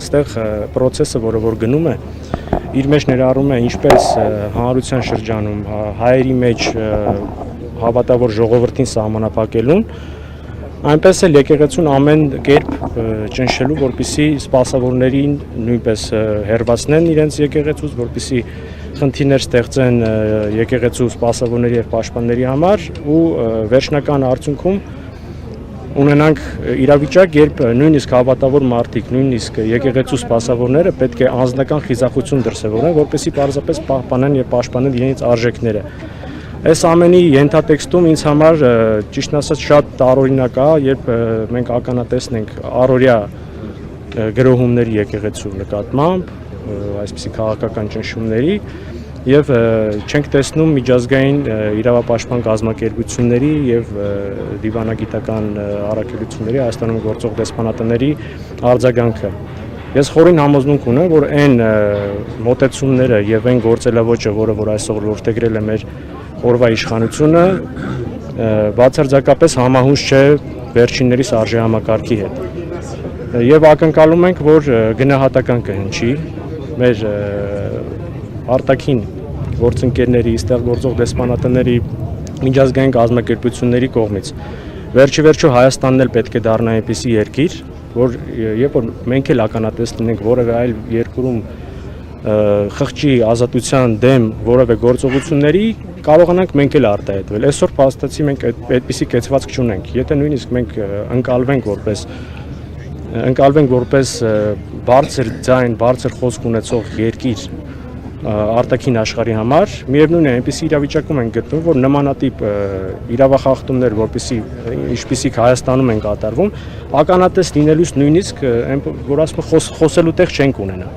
այստեղ process-ը, որը որ գնում է, իր մեջ ներառում է ինչպես հանրության շրջանում հայերի մեջ հավատավոր ժողովրդին սահմանափակելուն, այնպես էլ եկեղեցուն ամեն կերպ ճնշելու, որպեսզի սպասավորներին նույնպես հեռացնեն իրենց եկեղեցուց, որպեսզի խնդիրներ ստեղծեն եկեղեցու սպասավորների եւ պաշտպանների համար ու վերջնական արդյունքում ունենանք իրավիճակ, երբ նույնիսկ հավատավոր մարդիկ, նույնիսկ եկեղեցու սպասավորները պետք է անձնական խիզախություն դրսևորեն, որպեսզի պարզապես պահպանեն եւ պաշտպանեն իրենց արժեքները։ Այս ամենի ենթատեքստում ինձ համար ճիշտ ասած շատ տարօրինակ է, երբ մենք ականատեսն ենք առօրյա գրոհումների եկեղեցու նկատմամբ, այսպիսի քաղաքական ճնշումների եւ չենք տեսնում միջազգային իրավապաշտպան կազմակերպությունների եւ դիվանագիտական առաքելությունների Հայաստանում գործող դեսպանատների արձագանքը։ Ես խորին համոզմունք ունեմ, որ այն մոտեցումները եւ այն գործելավոճը, որը որ այսօր որդեգրել է մեր խորվա իշխանությունը, բացարձակապես համահունչ չէ վերջիններիս արժեհամակարգի հետ։ Եվ ակնկալում ենք, որ գնահատական կհնչի մեր արտաքին գործընկերների, այստեղ գործող դեսպանատների, միջազգային կազմակերպությունների կողմից։ Վերջիվերջո Հայաստանն էլ պետք է դառնա այնպիսի երկիր, որ երբ որ մենք էլ ականատես լինենք որևէ այլ երկրում խղճի ազատության դեմ որևէ գործողությունների, կարողանանք մենք էլ արտահայտվել։ Այսօր փաստացի մենք այդպիսի կեցվածք չունենք։ Եթե նույնիսկ մենք ընկալվենք որպես բարձր ձայն, բարձր խոսք ունեցող երկիր արտաքին աշխարհի համար, միևնույն է, այնպիսի իրավիճակում ենք գտնվում, որ նմանատիպ իրավախախտումներ, ինչպիսիք Հայաստանում են կատարվում, ականատես լինելուց նույնիսկ, որ ասում խոսելու տեղ չենք ունենա։